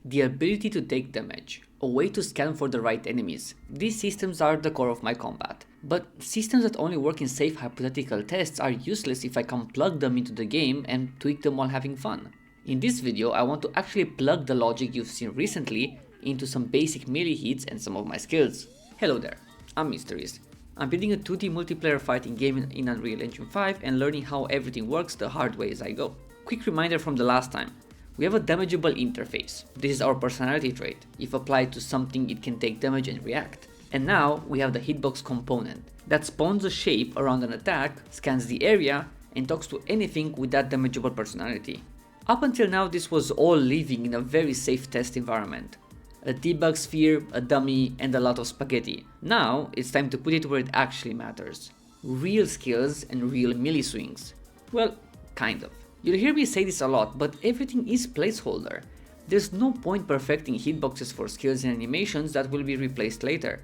the ability to take damage, a way to scan for the right enemies. These systems are the core of my combat. But systems that only work in safe hypothetical tests are useless if I can plug them into the game and tweak them while having fun. In this video, I want to actually plug the logic you've seen recently into some basic melee hits and some of my skills. Hello there, I'm Mysteries. I'm building a 2D multiplayer fighting game in Unreal Engine 5 and learning how everything works the hard way as I go. Quick reminder from the last time. We have a damageable interface. This is our personality trait. If applied to something, it can take damage and react. And now we have the hitbox component that spawns a shape around an attack, scans the area, and talks to anything with that damageable personality. Up until now, this was all living in a very safe test environment. A debug sphere, a dummy, and a lot of spaghetti. Now it's time to put it where it actually matters. Real skills and real melee swings. Well, kind of. You'll hear me say this a lot, but everything is placeholder. There's no point perfecting hitboxes for skills and animations that will be replaced later.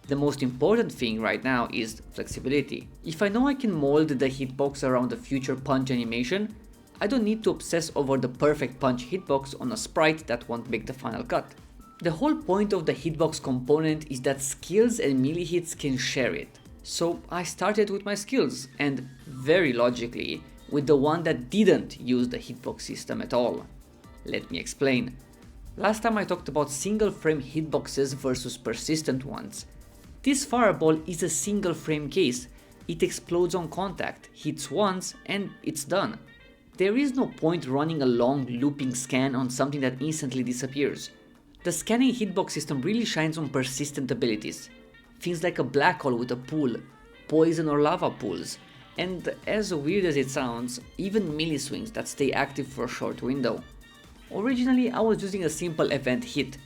The most important thing right now is flexibility. If I know I can mold the hitbox around a future punch animation, I don't need to obsess over the perfect punch hitbox on a sprite that won't make the final cut. The whole point of the hitbox component is that skills and melee hits can share it. So I started with my skills, and very logically, with the one that didn't use the hitbox system at all. Let me explain. Last time I talked about single frame hitboxes versus persistent ones. This fireball is a single frame case. It explodes on contact, hits once, and it's done. There is no point running a long looping scan on something that instantly disappears. The scanning hitbox system really shines on persistent abilities. Things like a black hole with a pool, poison or lava pools, and as weird as it sounds, even melee swings that stay active for a short window. Originally I was using a simple event hit.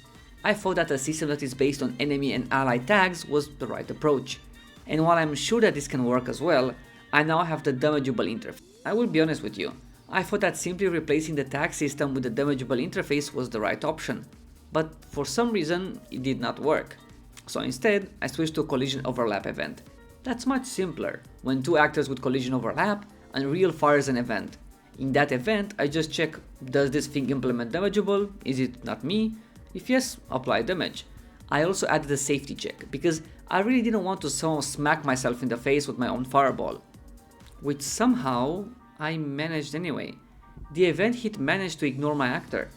I thought that a system that is based on enemy and ally tags was the right approach. And while I'm sure that this can work as well, I now have the damageable interface. I will be honest with you, I thought that simply replacing the tag system with the damageable interface was the right option. But for some reason it did not work. So instead I switched to a collision overlap event. That's much simpler. When two actors with collision overlap, Unreal fires an event. In that event I just check, does this thing implement damageable? Is it not me? If yes, apply damage. I also added a safety check, because I really didn't want to somehow smack myself in the face with my own fireball. Which somehow I managed anyway. The event hit managed to ignore my actor.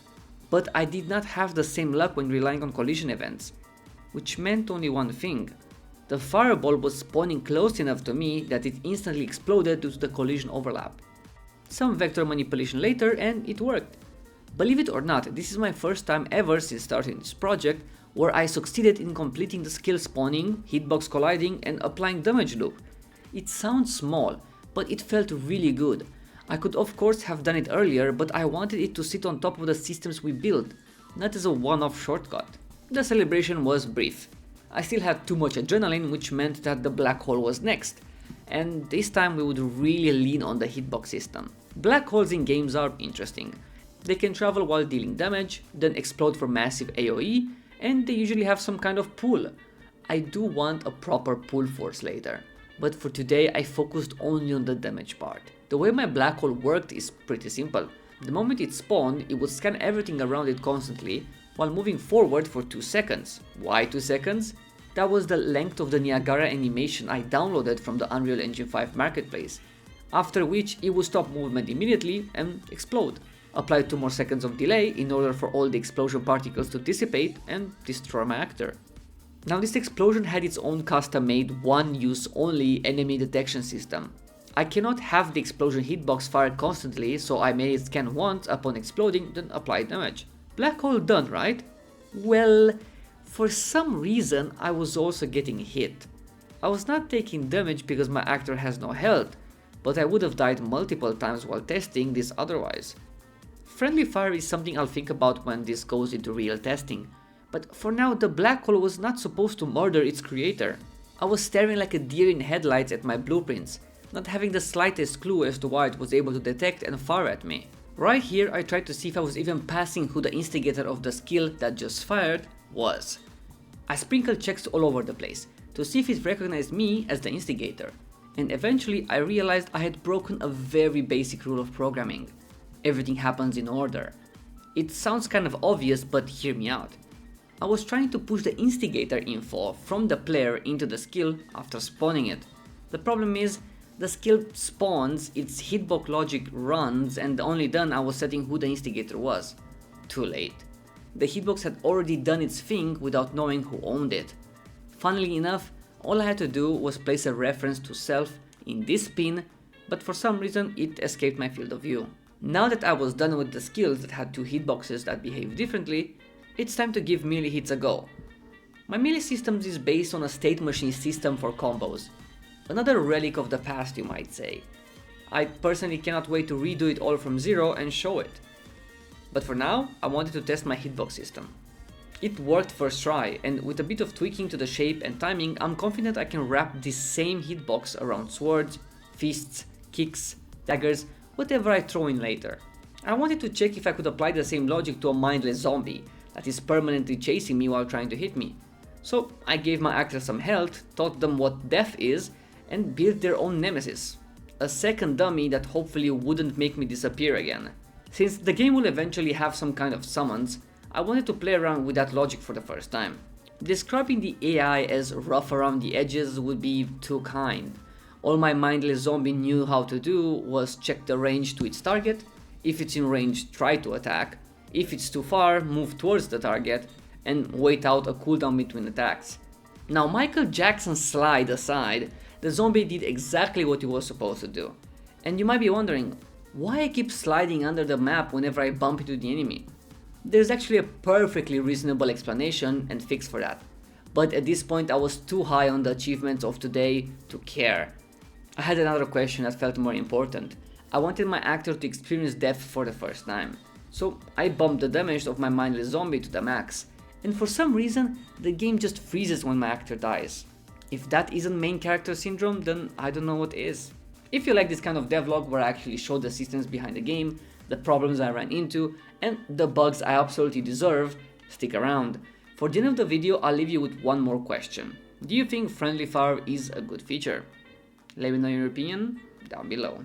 But I did not have the same luck when relying on collision events. Which meant only one thing. The fireball was spawning close enough to me that it instantly exploded due to the collision overlap. Some vector manipulation later and it worked. Believe it or not, this is my first time ever since starting this project where I succeeded in completing the skill spawning, hitbox colliding and applying damage loop. It sounds small, but it felt really good. I could of course have done it earlier, but I wanted it to sit on top of the systems we built, not as a one-off shortcut. The celebration was brief. I still had too much adrenaline, which meant that the black hole was next. And this time we would really lean on the hitbox system. Black holes in games are interesting. They can travel while dealing damage, then explode for massive AoE, and they usually have some kind of pull. I do want a proper pull force later, but for today I focused only on the damage part. The way my black hole worked is pretty simple. The moment it spawned, it would scan everything around it constantly, while moving forward for 2 seconds. Why 2 seconds? That was the length of the Niagara animation I downloaded from the Unreal Engine 5 marketplace, after which it would stop movement immediately and explode. Apply 2 more seconds of delay in order for all the explosion particles to dissipate and destroy my actor. Now this explosion had its own custom made one use only enemy detection system. I cannot have the explosion hitbox fire constantly, so I made it scan once upon exploding, then apply damage. Black hole done, right? Well, for some reason I was also getting hit. I was not taking damage because my actor has no health, but I would have died multiple times while testing this otherwise. Friendly fire is something I'll think about when this goes into real testing, but for now the black hole was not supposed to murder its creator. I was staring like a deer in headlights at my blueprints, not having the slightest clue as to why it was able to detect and fire at me. Right here I tried to see if I was even passing who the instigator of the skill that just fired was. I sprinkled checks all over the place to see if it recognized me as the instigator, and eventually I realized I had broken a very basic rule of programming. Everything happens in order. It sounds kind of obvious, but hear me out. I was trying to push the instigator info from the player into the skill after spawning it. The problem is, the skill spawns, its hitbox logic runs, and only then I was setting who the instigator was. Too late. The hitbox had already done its thing without knowing who owned it. Funnily enough, all I had to do was place a reference to self in this pin, but for some reason it escaped my field of view. Now that I was done with the skills that had two hitboxes that behave differently, it's time to give melee hits a go. My melee system is based on a state machine system for combos. Another relic of the past, you might say. I personally cannot wait to redo it all from zero and show it. But for now, I wanted to test my hitbox system. It worked first try, and with a bit of tweaking to the shape and timing, I'm confident I can wrap this same hitbox around swords, fists, kicks, daggers, whatever I throw in later. I wanted to check if I could apply the same logic to a mindless zombie that is permanently chasing me while trying to hit me. So I gave my actors some health, taught them what death is, and built their own nemesis. A second dummy that hopefully wouldn't make me disappear again. Since the game will eventually have some kind of summons, I wanted to play around with that logic for the first time. Describing the AI as rough around the edges would be too kind. All my mindless zombie knew how to do was check the range to its target. If it's in range, try to attack. If it's too far, move towards the target and wait out a cooldown between attacks. Now, Michael Jackson's slide aside, the zombie did exactly what he was supposed to do. And you might be wondering, why I keep sliding under the map whenever I bump into the enemy? There's actually a perfectly reasonable explanation and fix for that. But at this point I was too high on the achievements of today to care. I had another question that felt more important. I wanted my actor to experience death for the first time. So I bumped the damage of my mindless zombie to the max. And for some reason, the game just freezes when my actor dies. If that isn't main character syndrome, then I don't know what is. If you like this kind of devlog where I actually show the systems behind the game, the problems I ran into, and the bugs I absolutely deserve, stick around. For the end of the video, I'll leave you with one more question. Do you think friendly fire is a good feature? Let me know your opinion down below.